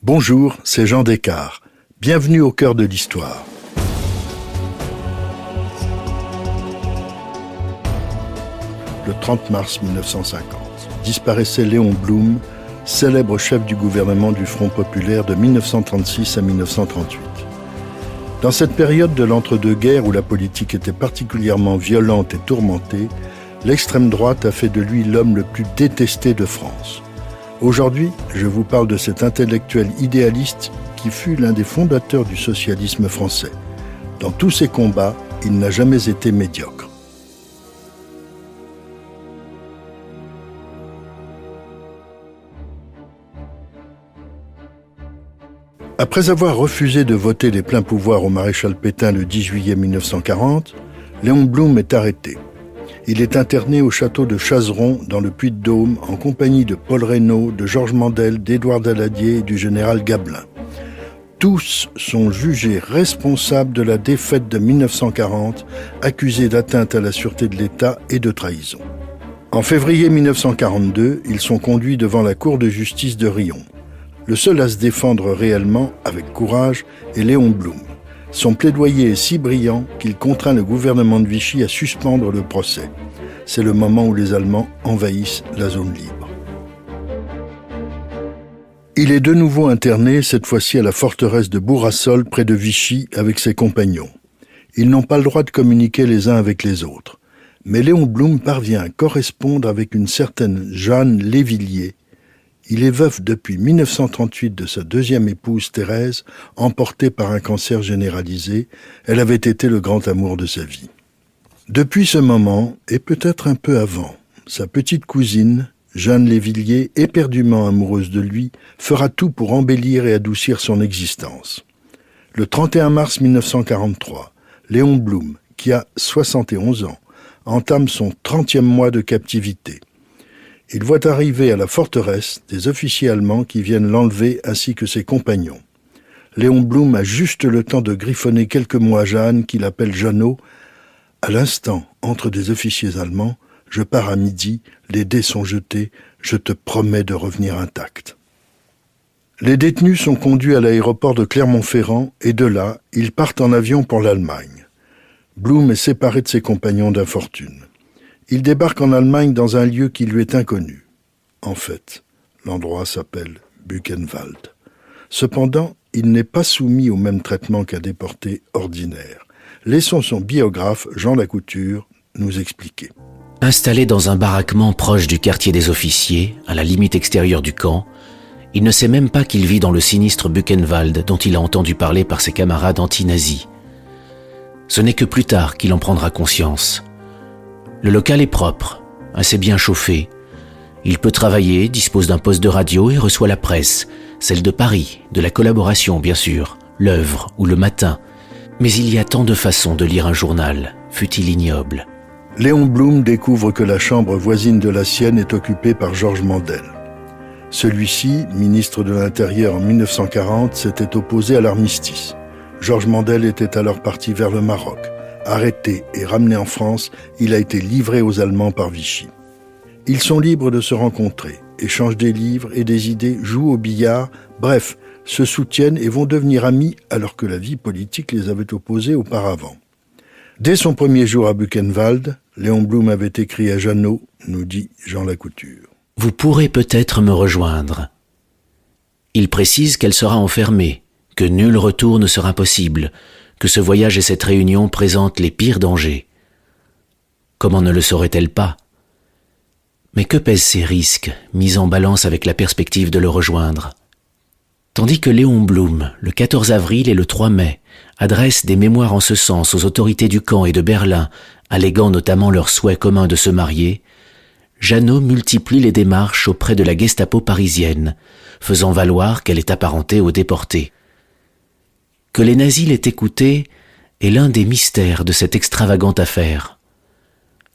Bonjour, c'est Jean Descartes. Bienvenue au cœur de l'histoire. Le 30 mars 1950, disparaissait Léon Blum, célèbre chef du gouvernement du Front populaire de 1936 à 1938. Dans cette période de l'entre-deux-guerres où la politique était particulièrement violente et tourmentée, l'extrême droite a fait de lui l'homme le plus détesté de France. Aujourd'hui, je vous parle de cet intellectuel idéaliste qui fut l'un des fondateurs du socialisme français. Dans tous ses combats, il n'a jamais été médiocre. Après avoir refusé de voter les pleins pouvoirs au maréchal Pétain le 10 juillet 1940, Léon Blum est arrêté. Il est interné au château de Chazeron, dans le Puy-de-Dôme, en compagnie de Paul Reynaud, de Georges Mandel, d'Édouard Daladier et du général Gabelin. Tous sont jugés responsables de la défaite de 1940, accusés d'atteinte à la sûreté de l'État et de trahison. En février 1942, ils sont conduits devant la cour de justice de Riom. Le seul à se défendre réellement, avec courage, est Léon Blum. Son plaidoyer est si brillant qu'il contraint le gouvernement de Vichy à suspendre le procès. C'est le moment où les Allemands envahissent la zone libre. Il est de nouveau interné, cette fois-ci à la forteresse de Bourrassol, près de Vichy, avec ses compagnons. Ils n'ont pas le droit de communiquer les uns avec les autres. Mais Léon Blum parvient à correspondre avec une certaine Jeanne Lévillier. Il est veuf depuis 1938 de sa deuxième épouse Thérèse, emportée par un cancer généralisé. Elle avait été le grand amour de sa vie. Depuis ce moment, et peut-être un peu avant, sa petite cousine, Jeanne Lévillier, éperdument amoureuse de lui, fera tout pour embellir et adoucir son existence. Le 31 mars 1943, Léon Blum, qui a 71 ans, entame son 30e mois de captivité. Il voit arriver à la forteresse des officiers allemands qui viennent l'enlever ainsi que ses compagnons. Léon Blum a juste le temps de griffonner quelques mots à Jeanne, qu'il appelle Jeannot. À l'instant, entre des officiers allemands, je pars à midi, les dés sont jetés, je te promets de revenir intact. Les détenus sont conduits à l'aéroport de Clermont-Ferrand et de là, ils partent en avion pour l'Allemagne. Blum est séparé de ses compagnons d'infortune. Il débarque en Allemagne dans un lieu qui lui est inconnu. En fait, l'endroit s'appelle Buchenwald. Cependant, il n'est pas soumis au même traitement qu'un déporté ordinaire. Laissons son biographe, Jean Lacouture, nous expliquer. Installé dans un baraquement proche du quartier des officiers, à la limite extérieure du camp, il ne sait même pas qu'il vit dans le sinistre Buchenwald dont il a entendu parler par ses camarades anti-nazis. Ce n'est que plus tard qu'il en prendra conscience. Le local est propre, assez bien chauffé. Il peut travailler, dispose d'un poste de radio et reçoit la presse, celle de Paris, de la collaboration bien sûr, l'Œuvre ou le Matin. Mais il y a tant de façons de lire un journal, fût-il ignoble. Léon Blum découvre que la chambre voisine de la sienne est occupée par Georges Mandel. Celui-ci, ministre de l'Intérieur en 1940, s'était opposé à l'armistice. Georges Mandel était alors parti vers le Maroc. Arrêté et ramené en France, il a été livré aux Allemands par Vichy. Ils sont libres de se rencontrer, échangent des livres et des idées, jouent au billard, bref, se soutiennent et vont devenir amis alors que la vie politique les avait opposés auparavant. Dès son premier jour à Buchenwald, Léon Blum avait écrit à Jeannot, nous dit Jean Lacouture. « Vous pourrez peut-être me rejoindre. » Il précise qu'elle sera enfermée, que nul retour ne sera possible, que ce voyage et cette réunion présentent les pires dangers. Comment ne le saurait-elle pas ? Mais que pèsent ces risques, mis en balance avec la perspective de le rejoindre ? Tandis que Léon Blum, le 14 avril et le 3 mai, adresse des mémoires en ce sens aux autorités du camp et de Berlin, alléguant notamment leur souhait commun de se marier, Jeannot multiplie les démarches auprès de la Gestapo parisienne, faisant valoir qu'elle est apparentée aux déportés. Que les nazis l'aient écouté est l'un des mystères de cette extravagante affaire.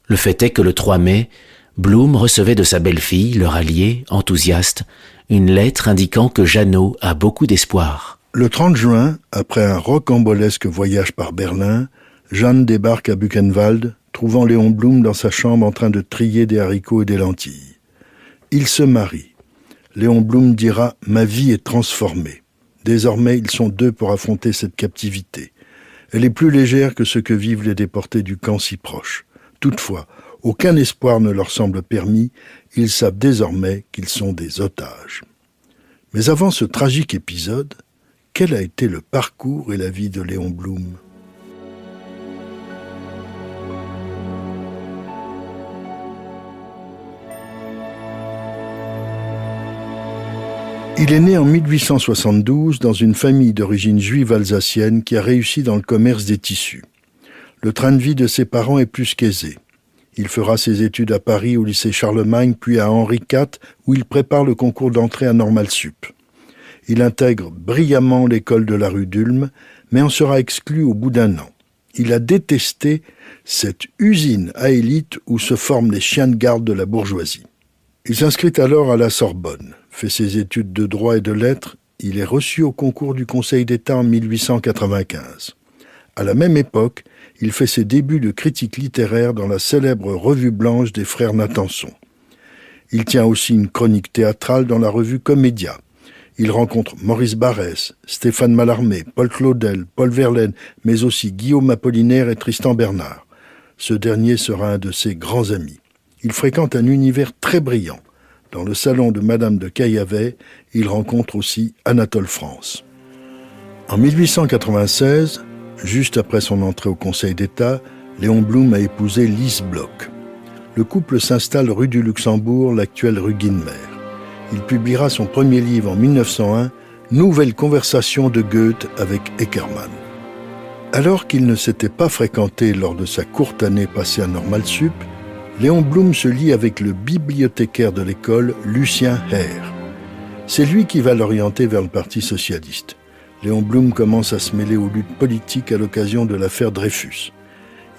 Le fait est que le 3 mai, Blum recevait de sa belle-fille, leur allié, enthousiaste, une lettre indiquant que Jeannot a beaucoup d'espoir. Le 30 juin, après un rocambolesque voyage par Berlin, Jeanne débarque à Buchenwald, trouvant Léon Blum dans sa chambre en train de trier des haricots et des lentilles. Ils se marient. Léon Blum dira « Ma vie est transformée ». Désormais, ils sont deux pour affronter cette captivité. Elle est plus légère que ce que vivent les déportés du camp si proche. Toutefois, aucun espoir ne leur semble permis, ils savent désormais qu'ils sont des otages. Mais avant ce tragique épisode, quel a été le parcours et la vie de Léon Blum ? Il est né en 1872 dans une famille d'origine juive alsacienne qui a réussi dans le commerce des tissus. Le train de vie de ses parents est plus qu'aisé. Il fera ses études à Paris au lycée Charlemagne, puis à Henri IV, où il prépare le concours d'entrée à Normal Sup. Il intègre brillamment l'école de la rue d'Ulm, mais en sera exclu au bout d'un an. Il a détesté cette usine à élite où se forment les chiens de garde de la bourgeoisie. Il s'inscrit alors à la Sorbonne, fait ses études de droit et de lettres. Il est reçu au concours du Conseil d'État en 1895. À la même époque, il fait ses débuts de critique littéraire dans la célèbre Revue blanche des frères Natanson. Il tient aussi une chronique théâtrale dans la revue Comédia. Il rencontre Maurice Barrès, Stéphane Mallarmé, Paul Claudel, Paul Verlaine, mais aussi Guillaume Apollinaire et Tristan Bernard. Ce dernier sera un de ses grands amis. Il fréquente un univers très brillant. Dans le salon de Madame de Caillavet, il rencontre aussi Anatole France. En 1896, juste après son entrée au Conseil d'État, Léon Blum a épousé Lise Bloch. Le couple s'installe rue du Luxembourg, l'actuelle rue Guinemer. Il publiera son premier livre en 1901, Nouvelle conversation de Goethe avec Eckermann. Alors qu'il ne s'était pas fréquenté lors de sa courte année passée à Normal Sup, Léon Blum se lie avec le bibliothécaire de l'école, Lucien Hère. C'est lui qui va l'orienter vers le Parti socialiste. Léon Blum commence à se mêler aux luttes politiques à l'occasion de l'affaire Dreyfus.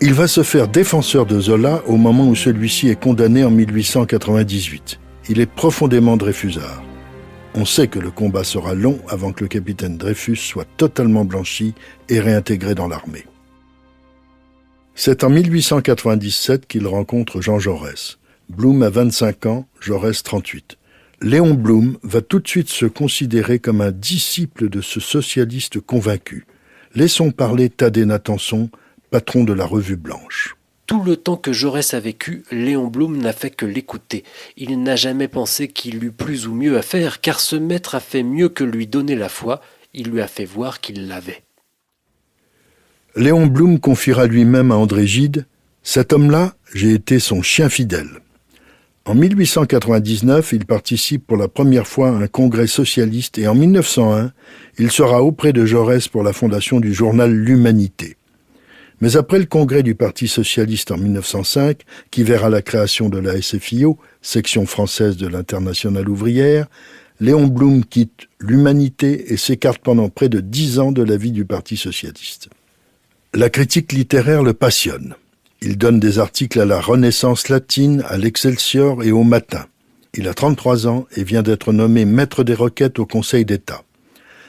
Il va se faire défenseur de Zola au moment où celui-ci est condamné en 1898. Il est profondément dreyfusard. On sait que le combat sera long avant que le capitaine Dreyfus soit totalement blanchi et réintégré dans l'armée. C'est en 1897 qu'il rencontre Jean Jaurès. Blum a 25 ans, Jaurès 38. Léon Blum va tout de suite se considérer comme un disciple de ce socialiste convaincu. Laissons parler Thaddée Natanson, patron de la Revue blanche. Tout le temps que Jaurès a vécu, Léon Blum n'a fait que l'écouter. Il n'a jamais pensé qu'il eût plus ou mieux à faire, car ce maître a fait mieux que lui donner la foi, il lui a fait voir qu'il l'avait. Léon Blum confiera lui-même à André Gide « Cet homme-là, j'ai été son chien fidèle ». En 1899, il participe pour la première fois à un congrès socialiste et en 1901, il sera auprès de Jaurès pour la fondation du journal L'Humanité. Mais après le congrès du Parti socialiste en 1905, qui verra la création de la SFIO, section française de l'Internationale ouvrière, Léon Blum quitte L'Humanité et s'écarte pendant près de 10 ans de la vie du Parti socialiste. La critique littéraire le passionne. Il donne des articles à la Renaissance latine, à l'Excelsior et au Matin. Il a 33 ans et vient d'être nommé maître des requêtes au Conseil d'État.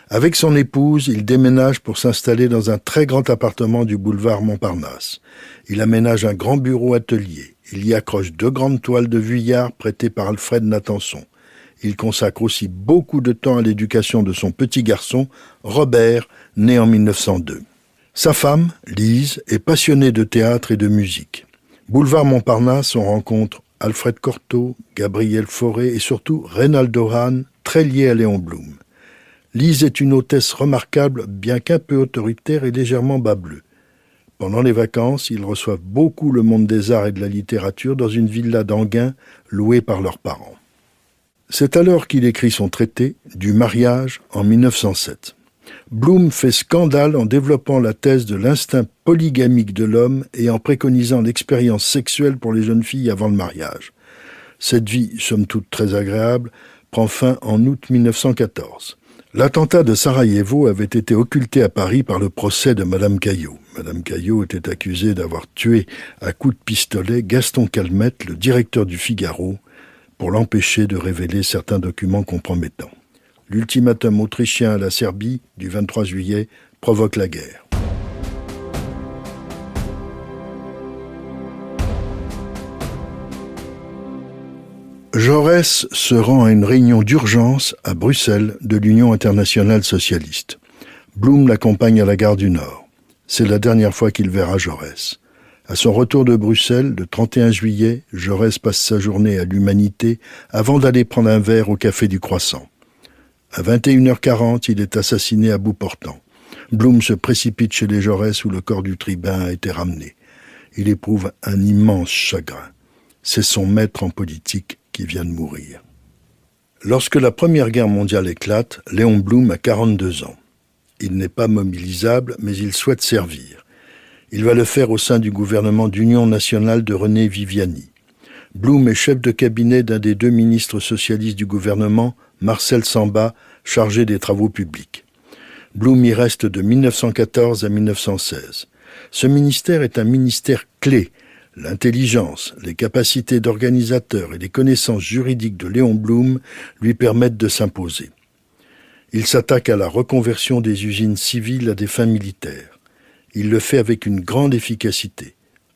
Avec son épouse, il déménage pour s'installer dans un très grand appartement du boulevard Montparnasse. Il aménage un grand bureau-atelier. Il y accroche 2 grandes toiles de Vuillard prêtées par Alfred Natanson. Il consacre aussi beaucoup de temps à l'éducation de son petit garçon, Robert, né en 1902. Sa femme, Lise, est passionnée de théâtre et de musique. Boulevard Montparnasse, on rencontre Alfred Cortot, Gabriel Fauré et surtout Reynaldo Hahn, très lié à Léon Blum. Lise est une hôtesse remarquable, bien qu'un peu autoritaire et légèrement bas-bleu. Pendant les vacances, ils reçoivent beaucoup le monde des arts et de la littérature dans une villa d'Anguin louée par leurs parents. C'est alors qu'il écrit son traité du mariage en 1907. Blum fait scandale en développant la thèse de l'instinct polygamique de l'homme et en préconisant l'expérience sexuelle pour les jeunes filles avant le mariage. Cette vie, somme toute très agréable, prend fin en août 1914. L'attentat de Sarajevo avait été occulté à Paris par le procès de Madame Caillot. Madame Caillot était accusée d'avoir tué à coups de pistolet Gaston Calmette, le directeur du Figaro, pour l'empêcher de révéler certains documents compromettants. L'ultimatum autrichien à la Serbie du 23 juillet provoque la guerre. Jaurès se rend à une réunion d'urgence à Bruxelles de l'Union internationale socialiste. Blum l'accompagne à la gare du Nord. C'est la dernière fois qu'il verra Jaurès. À son retour de Bruxelles, le 31 juillet, Jaurès passe sa journée à l'Humanité avant d'aller prendre un verre au Café du Croissant. À 21h40, il est assassiné à bout portant. Blum se précipite chez les Jaurès où le corps du tribun a été ramené. Il éprouve un immense chagrin. C'est son maître en politique qui vient de mourir. Lorsque la Première Guerre mondiale éclate, Léon Blum a 42 ans. Il n'est pas mobilisable, mais il souhaite servir. Il va le faire au sein du gouvernement d'Union nationale de René Viviani. Blum est chef de cabinet d'un des 2 ministres socialistes du gouvernement, Marcel Samba, chargé des travaux publics. Blum y reste de 1914 à 1916. Ce ministère est un ministère clé. L'intelligence, les capacités d'organisateur et les connaissances juridiques de Léon Blum lui permettent de s'imposer. Il s'attaque à la reconversion des usines civiles à des fins militaires. Il le fait avec une grande efficacité.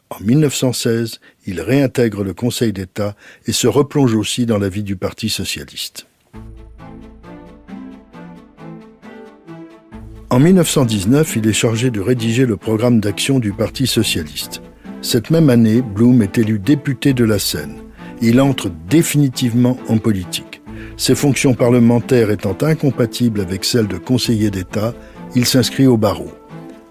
En 1916, il réintègre le Conseil d'État et se replonge aussi dans la vie du Parti socialiste. En 1919, il est chargé de rédiger le programme d'action du Parti socialiste. Cette même année, Blum est élu député de la Seine. Il entre définitivement en politique. Ses fonctions parlementaires étant incompatibles avec celles de conseiller d'État, il s'inscrit au barreau.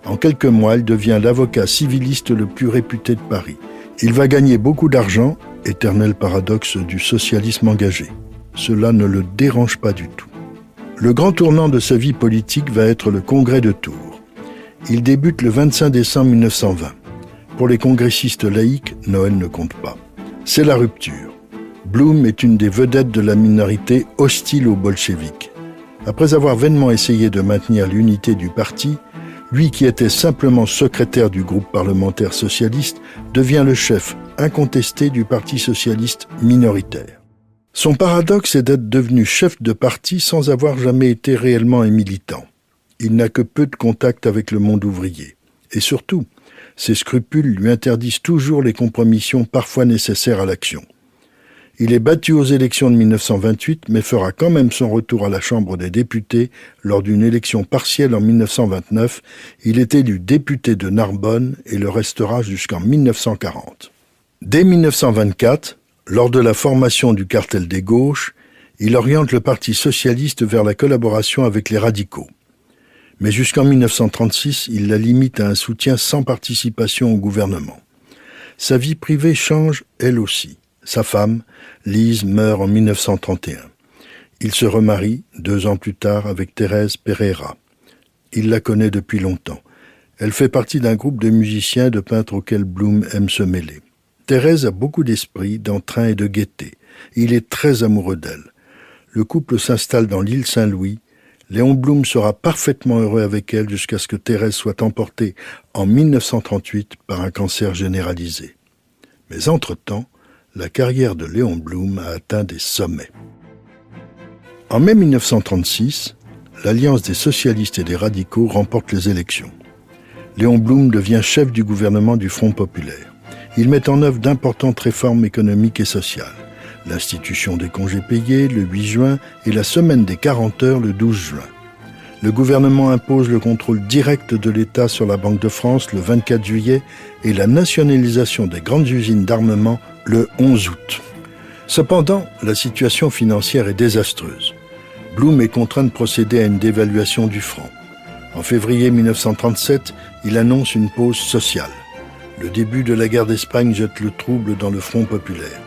En quelques mois, il devient l'avocat civiliste le plus réputé de Paris. Il va gagner beaucoup d'argent, éternel paradoxe du socialisme engagé. Cela ne le dérange pas du tout. Le grand tournant de sa vie politique va être le Congrès de Tours. Il débute le 25 décembre 1920. Pour les congressistes laïcs, Noël ne compte pas. C'est la rupture. Blum est une des vedettes de la minorité hostile aux bolcheviks. Après avoir vainement essayé de maintenir l'unité du parti, lui qui était simplement secrétaire du groupe parlementaire socialiste devient le chef incontesté du Parti socialiste minoritaire. Son paradoxe est d'être devenu chef de parti sans avoir jamais été réellement un militant. Il n'a que peu de contact avec le monde ouvrier. Et surtout, ses scrupules lui interdisent toujours les compromissions parfois nécessaires à l'action. Il est battu aux élections de 1928, mais fera quand même son retour à la Chambre des députés lors d'une élection partielle en 1929. Il est élu député de Narbonne et le restera jusqu'en 1940. Dès 1924, lors de la formation du cartel des gauches, il oriente le Parti socialiste vers la collaboration avec les radicaux. Mais jusqu'en 1936, il la limite à un soutien sans participation au gouvernement. Sa vie privée change, elle aussi. Sa femme, Lise, meurt en 1931. Il se remarie 2 ans plus tard avec Thérèse Pereira. Il la connaît depuis longtemps. Elle fait partie d'un groupe de musiciens et de peintres auxquels Blum aime se mêler. Thérèse a beaucoup d'esprit, d'entrain et de gaieté. Il est très amoureux d'elle. Le couple s'installe dans l'île Saint-Louis. Léon Blum sera parfaitement heureux avec elle jusqu'à ce que Thérèse soit emportée en 1938 par un cancer généralisé. Mais entre-temps, la carrière de Léon Blum a atteint des sommets. En mai 1936, l'Alliance des socialistes et des radicaux remporte les élections. Léon Blum devient chef du gouvernement du Front populaire. Il met en œuvre d'importantes réformes économiques et sociales. L'institution des congés payés le 8 juin et la semaine des 40 heures le 12 juin. Le gouvernement impose le contrôle direct de l'État sur la Banque de France le 24 juillet et la nationalisation des grandes usines d'armement le 11 août. Cependant, la situation financière est désastreuse. Blum est contraint de procéder à une dévaluation du franc. En février 1937, il annonce une pause sociale. Le début de la guerre d'Espagne jette le trouble dans le Front populaire.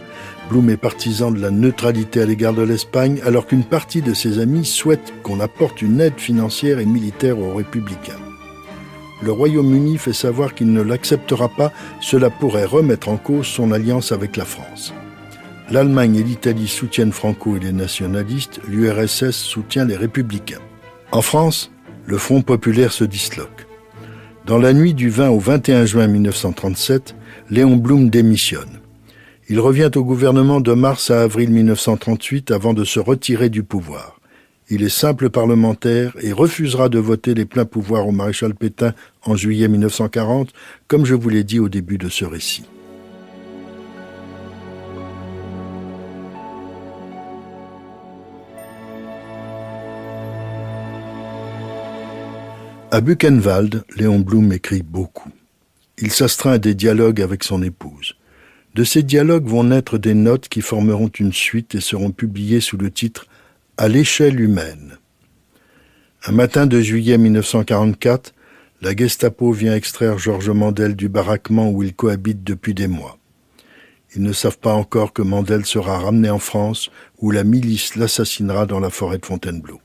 Blum est partisan de la neutralité à l'égard de l'Espagne, alors qu'une partie de ses amis souhaite qu'on apporte une aide financière et militaire aux républicains. Le Royaume-Uni fait savoir qu'il ne l'acceptera pas, cela pourrait remettre en cause son alliance avec la France. L'Allemagne et l'Italie soutiennent Franco et les nationalistes, l'URSS soutient les républicains. En France, le Front populaire se disloque. Dans la nuit du 20 au 21 juin 1937, Léon Blum démissionne. Il revient au gouvernement de mars à avril 1938 avant de se retirer du pouvoir. Il est simple parlementaire et refusera de voter les pleins pouvoirs au maréchal Pétain en juillet 1940, comme je vous l'ai dit au début de ce récit. À Buchenwald, Léon Blum écrit beaucoup. Il s'astreint à des dialogues avec son épouse. De ces dialogues vont naître des notes qui formeront une suite et seront publiées sous le titre « À l'échelle humaine ». Un matin de juillet 1944, la Gestapo vient extraire Georges Mandel du baraquement où il cohabite depuis des mois. Ils ne savent pas encore que Mandel sera ramené en France où la milice l'assassinera dans la forêt de Fontainebleau.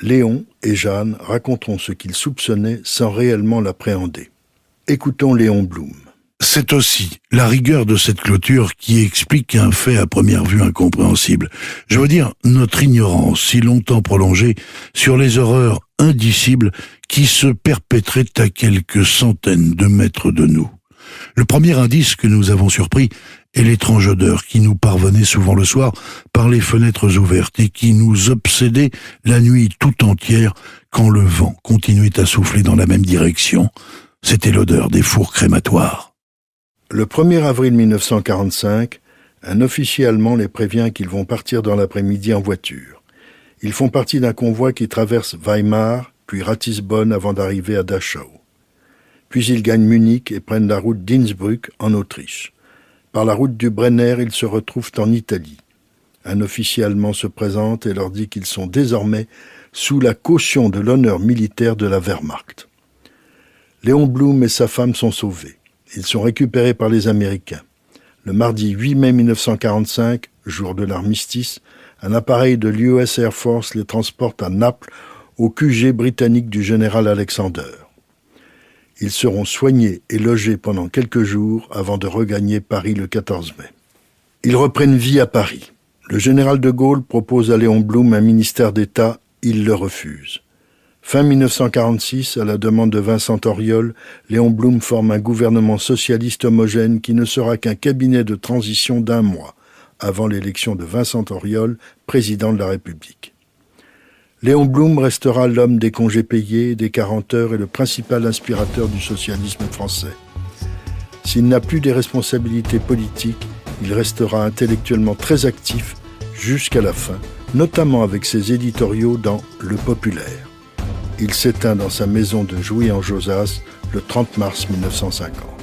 Léon et Jeanne raconteront ce qu'ils soupçonnaient sans réellement l'appréhender. Écoutons Léon Blum. C'est aussi la rigueur de cette clôture qui explique un fait à première vue incompréhensible. Je veux dire, notre ignorance si longtemps prolongée sur les horreurs indicibles qui se perpétraient à quelques centaines de mètres de nous. Le premier indice que nous avons surpris est l'étrange odeur qui nous parvenait souvent le soir par les fenêtres ouvertes et qui nous obsédait la nuit tout entière quand le vent continuait à souffler dans la même direction. C'était l'odeur des fours crématoires. Le 1er avril 1945, un officier allemand les prévient qu'ils vont partir dans l'après-midi en voiture. Ils font partie d'un convoi qui traverse Weimar, puis Ratisbonne avant d'arriver à Dachau. Puis ils gagnent Munich et prennent la route d'Innsbruck en Autriche. Par la route du Brenner, ils se retrouvent en Italie. Un officier allemand se présente et leur dit qu'ils sont désormais sous la caution de l'honneur militaire de la Wehrmacht. Léon Blum et sa femme sont sauvés. Ils sont récupérés par les Américains. Le mardi 8 mai 1945, jour de l'armistice, un appareil de l'US Air Force les transporte à Naples, au QG britannique du général Alexander. Ils seront soignés et logés pendant quelques jours avant de regagner Paris le 14 mai. Ils reprennent vie à Paris. Le général de Gaulle propose à Léon Blum un ministère d'État, il le refuse. Fin 1946, à la demande de Vincent Auriol, Léon Blum forme un gouvernement socialiste homogène qui ne sera qu'un cabinet de transition d'1 mois, avant l'élection de Vincent Auriol, président de la République. Léon Blum restera l'homme des congés payés, des 40 heures et le principal inspirateur du socialisme français. S'il n'a plus des responsabilités politiques, il restera intellectuellement très actif jusqu'à la fin, notamment avec ses éditoriaux dans Le Populaire. Il s'éteint dans sa maison de Jouy en Josas le 30 mars 1950.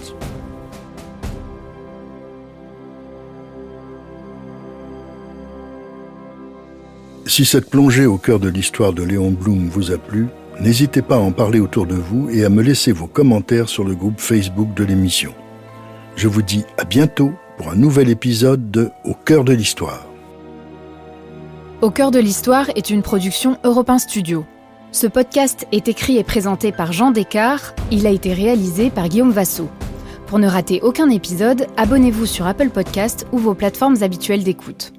Si cette plongée au cœur de l'histoire de Léon Blum vous a plu, n'hésitez pas à en parler autour de vous et à me laisser vos commentaires sur le groupe Facebook de l'émission. Je vous dis à bientôt pour un nouvel épisode de Au cœur de l'histoire. Au cœur de l'histoire est une production Europe 1 Studio. Ce podcast est écrit et présenté par Jean Descartes. Il a été réalisé par Guillaume Vassaux. Pour ne rater aucun épisode, abonnez-vous sur Apple Podcasts ou vos plateformes habituelles d'écoute.